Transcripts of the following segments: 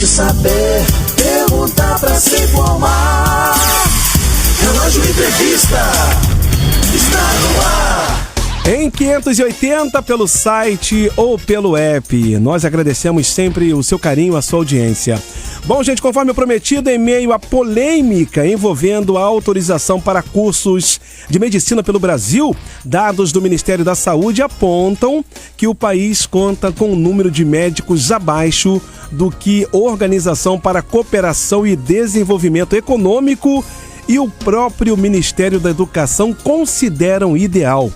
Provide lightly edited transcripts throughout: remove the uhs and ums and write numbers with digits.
Saber, perguntar pra se informar. Relógio Entrevista está no ar. Em 580 pelo site ou pelo app. Nós agradecemos sempre o seu carinho, a sua audiência. Bom, gente, conforme prometido, em meio à polêmica envolvendo a autorização para cursos de medicina pelo Brasil, dados do Ministério da Saúde apontam que o país conta com um número de médicos abaixo do que a Organização para a Cooperação e Desenvolvimento Econômico e o próprio Ministério da Educação consideram ideal.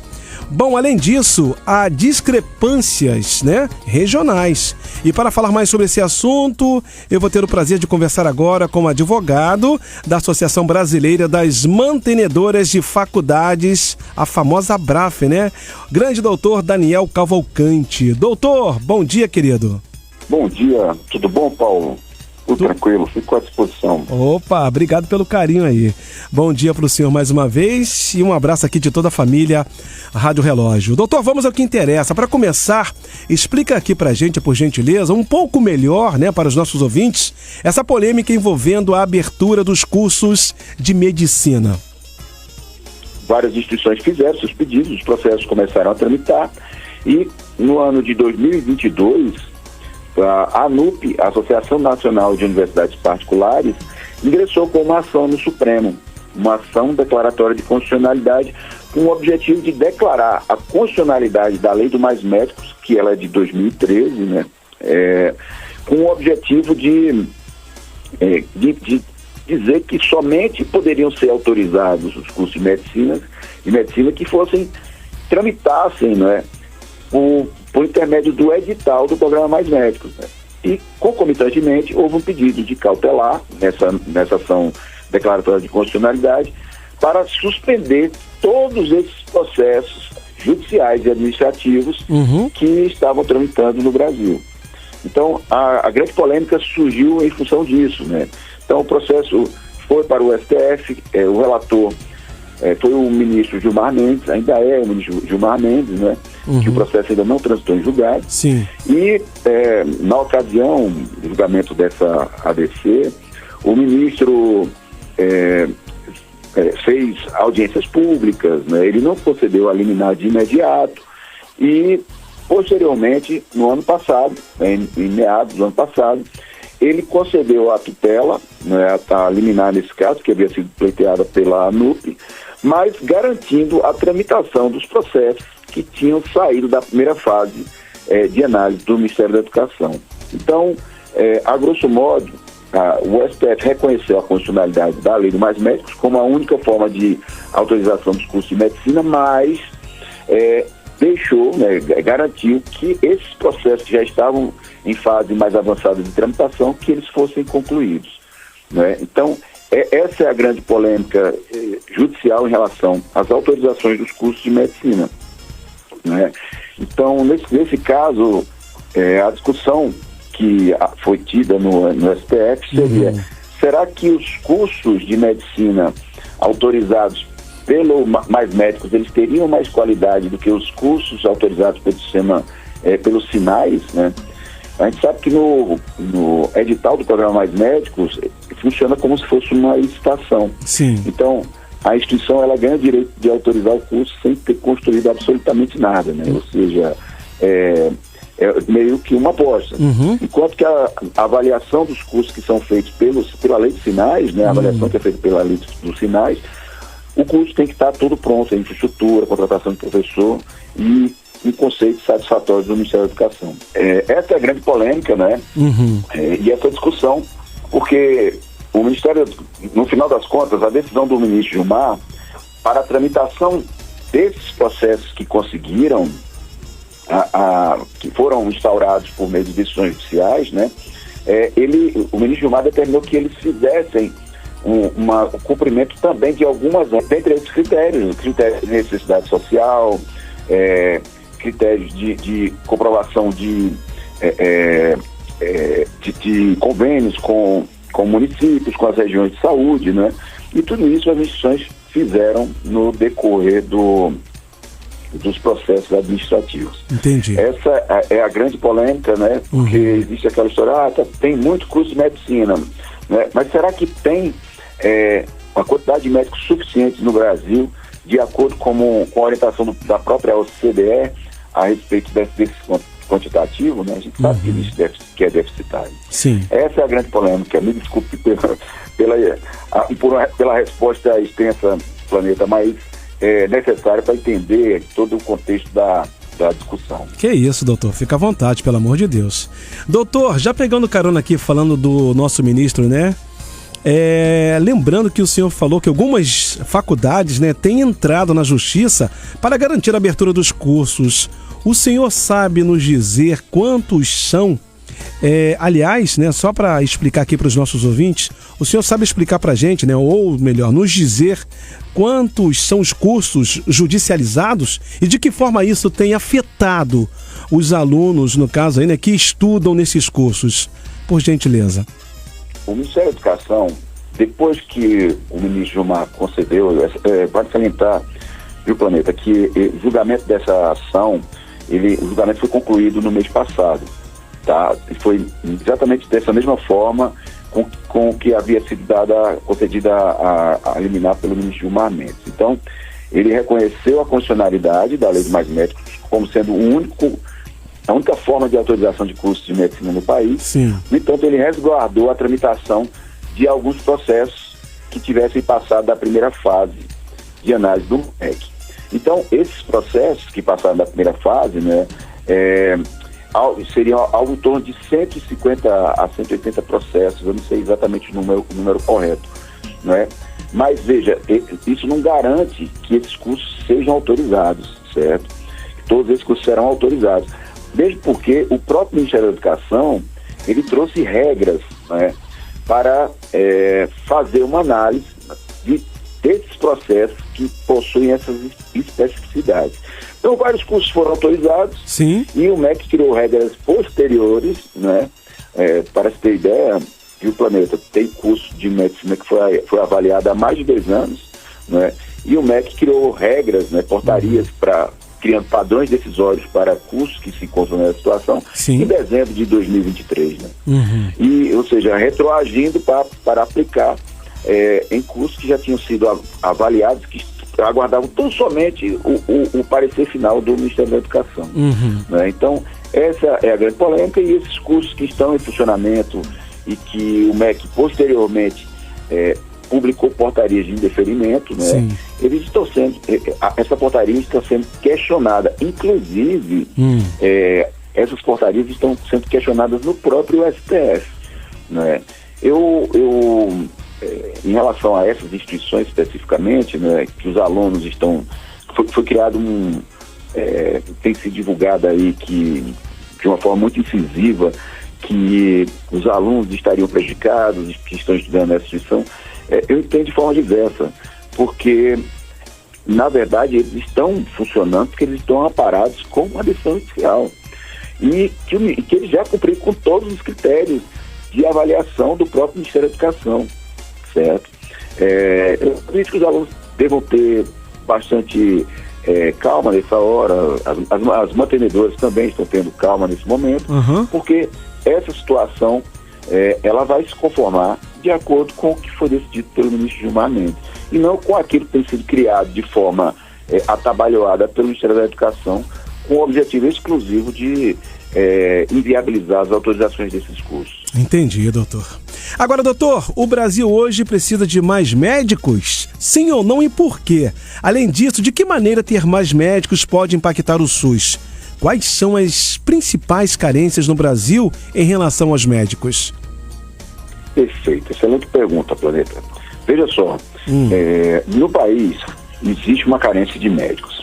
Bom, além disso, há discrepâncias, regionais. E para falar mais sobre esse assunto, eu vou ter o prazer de conversar agora com o advogado da Associação Brasileira das Mantenedoras de Faculdades, a famosa ABRAF, Grande doutor Daniel Cavalcante. Doutor, bom dia, querido. Bom dia, tudo bom, Paulo? Tudo tranquilo, fico à disposição. Opa, obrigado pelo carinho aí. Bom dia para o senhor mais uma vez e um abraço aqui de toda a família Rádio Relógio. Doutor, vamos ao que interessa. Para começar, explica aqui pra gente, por gentileza, um pouco melhor, para os nossos ouvintes, essa polêmica envolvendo a abertura dos cursos de medicina. Várias instituições fizeram seus pedidos, os processos começaram a tramitar e no ano de 2022... a ANUP, a Associação Nacional de Universidades Particulares, ingressou com uma ação no Supremo, uma ação declaratória de constitucionalidade com o objetivo de declarar a constitucionalidade da Lei do Mais Médicos, que ela é de 2013, com o objetivo de dizer que somente poderiam ser autorizados os cursos de medicina que tramitassem, por intermédio do edital do Programa Mais Médicos. E, concomitantemente, houve um pedido de cautelar nessa ação declaratória de constitucionalidade para suspender todos esses processos judiciais e administrativos que estavam tramitando no Brasil. Então, a grande polêmica surgiu em função disso. Então, o processo foi para o STF, o relator foi o ministro Gilmar Mendes, ainda é o ministro Gilmar Mendes, que o processo ainda não transitou em julgado. Sim. E, na ocasião do julgamento dessa ADC, o ministro fez audiências públicas, ele não concedeu a liminar de imediato e, posteriormente, no ano passado, em meados do ano passado, ele concedeu a tutela, a liminar nesse caso, que havia sido pleiteada pela ANUP, mas garantindo a tramitação dos processos que tinham saído da primeira fase de análise do Ministério da Educação. Então, a grosso modo, o STF reconheceu a constitucionalidade da Lei do Mais Médicos como a única forma de autorização dos cursos de medicina, mas deixou, garantiu que esses processos que já estavam em fase mais avançada de tramitação, que eles fossem concluídos. Então, essa é a grande polêmica judicial em relação às autorizações dos cursos de medicina. Então, nesse caso, a discussão que foi tida no STF seria, será que os cursos de medicina autorizados pelo Mais Médicos, eles teriam mais qualidade do que os cursos autorizados pelos sinais, A gente sabe que no edital do Programa Mais Médicos funciona como se fosse uma licitação. Sim. Então, a instituição ela ganha direito de autorizar o curso sem ter construído absolutamente nada, Ou seja, é meio que uma aposta. Enquanto que a avaliação dos cursos que são feitos pela lei de sinais, a avaliação que é feita pela lei dos sinais, o curso tem que estar tudo pronto, a infraestrutura, a contratação de professor e um conceito satisfatório do Ministério da Educação. Essa é a grande polêmica, e essa discussão, porque o Ministério, no final das contas, a decisão do ministro Gilmar para a tramitação desses processos que conseguiram, que foram instaurados por meio de decisões judiciais, o ministro Gilmar determinou que eles fizessem o cumprimento também de algumas, dentre esses critérios de necessidade social, critérios de comprovação de convênios com municípios, com as regiões de saúde, E tudo isso as instituições fizeram no decorrer dos processos administrativos. Entendi. Essa é a grande polêmica, né? Porque existe aquela história, tem muito curso de medicina, né? Mas será que tem uma quantidade de médicos suficientes no Brasil, de acordo com a orientação da própria OCDE a respeito desse quantitativo, né? A gente sabe que é deficitário. Sim. Essa é a grande polêmica. Me desculpe pela resposta extensa, Planeta, mas é necessário para entender todo o contexto da discussão. Que isso, doutor. Fica à vontade, pelo amor de Deus. Doutor, já pegando carona aqui, falando do nosso ministro, né? Lembrando que o senhor falou que algumas faculdades, né, têm entrado na justiça para garantir a abertura dos cursos. O senhor sabe nos dizer quantos são? Aliás, né, só para explicar aqui para os nossos ouvintes, o senhor sabe explicar para a gente, né, ou melhor, nos dizer quantos são os cursos judicializados e de que forma isso tem afetado os alunos, no caso aí, né, que estudam nesses cursos? Por gentileza. O Ministério da Educação, depois que o ministro Gilmar concedeu, pode salientar, viu, Planeta, que o julgamento dessa ação, o julgamento foi concluído no mês passado, tá? E foi exatamente dessa mesma forma com que havia sido concedida a liminar pelo ministro Gilmar Mendes. Então, ele reconheceu a constitucionalidade da Lei de Mais Médicos como sendo a única forma de autorização de cursos de medicina no país. Sim. No entanto, ele resguardou a tramitação de alguns processos que tivessem passado da primeira fase de análise do MEC. Então, esses processos que passaram da primeira fase, né, seriam algo em torno de 150 a 180 processos, eu não sei exatamente o número correto, né? Mas, veja, isso não garante que esses cursos sejam autorizados, certo? Todos esses cursos serão autorizados. Mesmo porque o próprio Ministério da Educação, ele trouxe regras, né, para fazer uma análise desses processos que possuem essas especificidades. Então, vários cursos foram autorizados. Sim. E o MEC criou regras posteriores, né, para se ter ideia, que o Planeta tem curso de medicina que foi avaliado há mais de 10 anos, né, e o MEC criou regras, né, portarias criando padrões decisórios para cursos que se encontram nessa situação. Sim. Em dezembro de 2023, né? Ou seja, retroagindo para aplicar em cursos que já tinham sido avaliados, que aguardavam tão somente o parecer final do Ministério da Educação. Né? Então, essa é a grande polêmica, e esses cursos que estão em funcionamento e que o MEC posteriormente publicou portarias de indeferimento, né? Eles estão sendo, essa portaria está sendo questionada, inclusive essas portarias estão sendo questionadas no próprio STF, né? Em relação a essas instituições especificamente, né, que os alunos foi criado tem sido divulgado aí que, de uma forma muito incisiva, que os alunos estariam prejudicados, que estão estudando nessa instituição. Eu entendo de forma diversa, porque, na verdade, eles estão funcionando porque eles estão amparados com uma decisão judicial. E que eles já cumpriram com todos os critérios de avaliação do próprio Ministério da Educação, certo? Eu acredito que os alunos devam ter bastante calma nessa hora, as mantenedoras também estão tendo calma nesse momento, porque essa situação ela vai se conformar de acordo com o que foi decidido pelo ministro Gilmar Mendes, e não com aquilo que tem sido criado de forma atabalhoada pelo Ministério da Educação, com o objetivo exclusivo de inviabilizar as autorizações desses cursos. Entendi, doutor. Agora, doutor, o Brasil hoje precisa de mais médicos? Sim ou não, e por quê? Além disso, de que maneira ter mais médicos pode impactar o SUS? Quais são as principais carências no Brasil em relação aos médicos? Perfeito, excelente pergunta, Planeta. Veja só, no país existe uma carência de médicos.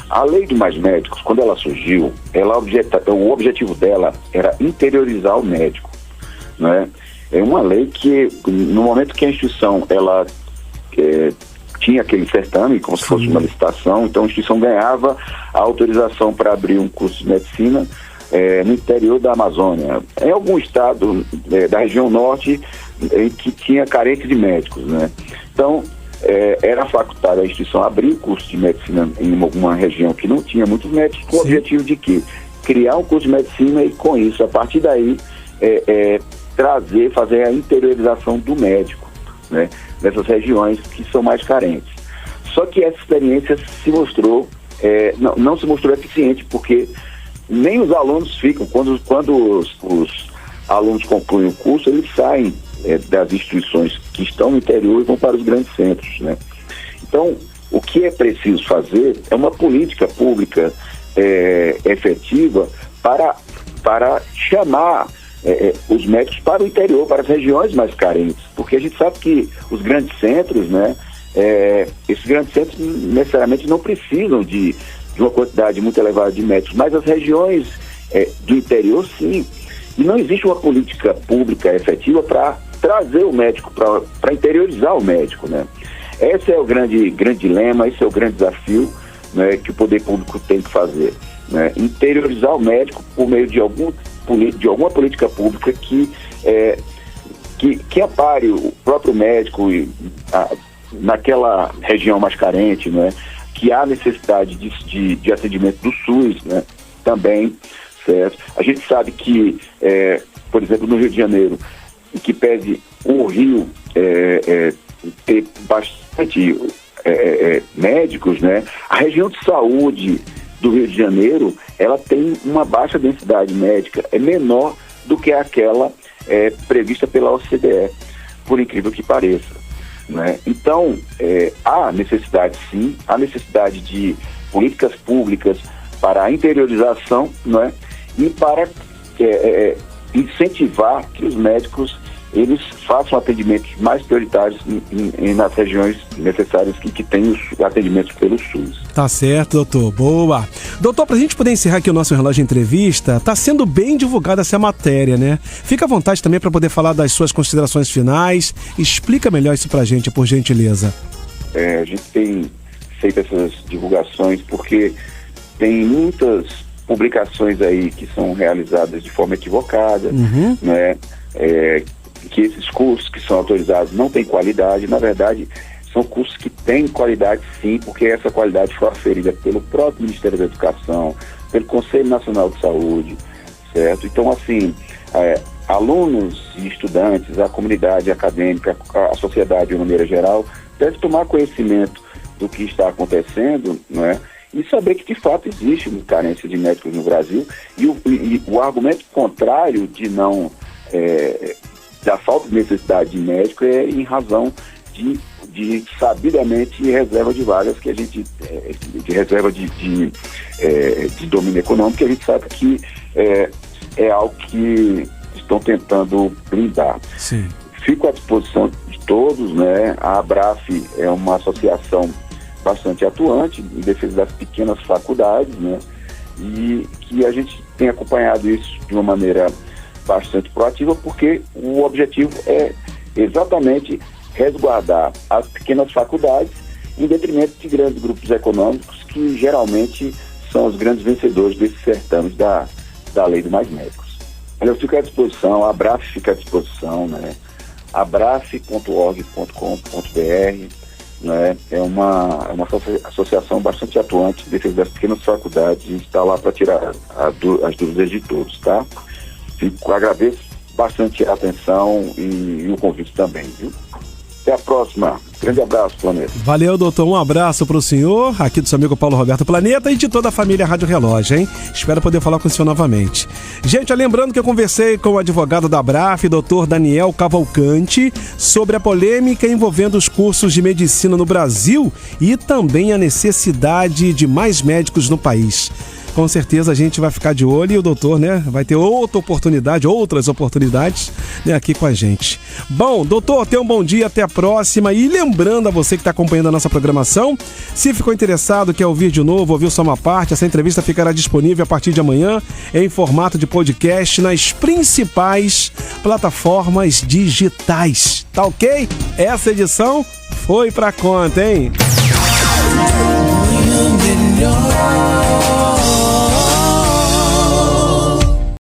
A Lei de Mais Médicos, quando ela surgiu, o objetivo dela era interiorizar o médico, né? É uma lei que, no momento que a instituição ela tinha aquele certame, como se fosse uma licitação, então a instituição ganhava a autorização para abrir um curso de medicina no interior da Amazônia, em algum estado da região norte, em que tinha carência de médicos, né? Então, era facultada a instituição abrir curso de medicina em alguma região que não tinha muitos médicos, com o objetivo de quê? Criar um curso de medicina e, com isso, a partir daí, fazer a interiorização do médico, né, nessas regiões que são mais carentes. Só que essa experiência se mostrou, não se mostrou eficiente, porque nem os alunos ficam, quando os alunos concluem o curso, eles saem das instituições que estão no interior e vão para os grandes centros, né? Então, o que é preciso fazer é uma política pública efetiva para chamar os médicos para o interior, para as regiões mais carentes, porque a gente sabe que os grandes centros, né, esses grandes centros necessariamente não precisam de uma quantidade muito elevada de médicos, mas as regiões do interior, sim. E não existe uma política pública efetiva para trazer o médico, para interiorizar o médico, né? Esse é o grande dilema, esse é o grande desafio, né, que o poder público tem que fazer, né? Interiorizar o médico por meio de alguma política pública que ampare o próprio médico naquela região mais carente, né? Que há necessidade de atendimento do SUS, né? Também, certo? A gente sabe que, por exemplo, no Rio de Janeiro, que pese o Rio ter bastante médicos, né? A região de saúde do Rio de Janeiro, ela tem uma baixa densidade médica, é menor do que aquela prevista pela OCDE, por incrível que pareça, né? Então, há necessidade, sim, há necessidade de políticas públicas para a interiorização, né? E para incentivar que os médicos eles façam atendimentos mais prioritários nas regiões necessárias que tenham atendimentos pelo SUS. Tá certo, doutor. Boa. Doutor, para a gente poder encerrar aqui o nosso relógio de entrevista, está sendo bem divulgada essa matéria, né? Fica à vontade também para poder falar das suas considerações finais. Explica melhor isso para a gente, por gentileza. A gente tem feito essas divulgações porque tem muitas publicações aí que são realizadas de forma equivocada, né? Que esses cursos que são autorizados não têm qualidade. Na verdade, são cursos que têm qualidade, sim, porque essa qualidade foi aferida pelo próprio Ministério da Educação, pelo Conselho Nacional de Saúde, certo? Então, assim, alunos e estudantes, a comunidade acadêmica, a sociedade de uma maneira geral, deve tomar conhecimento do que está acontecendo, não é? E saber que, de fato, existe uma carência de médicos no Brasil, e o argumento contrário de não... da falta de necessidade de médico em razão de sabidamente reserva de vagas que a gente, de reserva de domínio econômico, que a gente sabe que é algo que estão tentando blindar. Sim. Fico à disposição de todos, né? A ABRAF é uma associação bastante atuante em defesa das pequenas faculdades, né? E que a gente tem acompanhado isso de uma maneira bastante proativa, porque o objetivo é exatamente resguardar as pequenas faculdades em detrimento de grandes grupos econômicos que geralmente são os grandes vencedores desses certames da Lei do Mais Médicos. Eu fico à disposição, a ABRAF fica à disposição, né? abraf.org.com.br, né? É uma associação bastante atuante em defesa das pequenas faculdades e está lá para tirar as dúvidas de todos, tá? Agradeço bastante a atenção e o convite também, viu? Até a próxima. Grande abraço, Planeta. Valeu, doutor. Um abraço pro senhor, aqui do seu amigo Paulo Roberto Planeta e de toda a família Rádio Relógio, hein? Espero poder falar com o senhor novamente. Gente, lembrando que eu conversei com o advogado da ABRAF, doutor Daniel Cavalcante, sobre a polêmica envolvendo os cursos de medicina no Brasil e também a necessidade de mais médicos no país. Com certeza a gente vai ficar de olho e o doutor, né, vai ter outras oportunidades, né, aqui com a gente. Bom, doutor, tenha um bom dia, até a próxima. E lembrando a você que está acompanhando a nossa programação, se ficou interessado, quer ouvir de novo, ouvir só uma parte, essa entrevista ficará disponível a partir de amanhã em formato de podcast nas principais plataformas digitais. Tá ok? Essa edição foi pra conta, hein?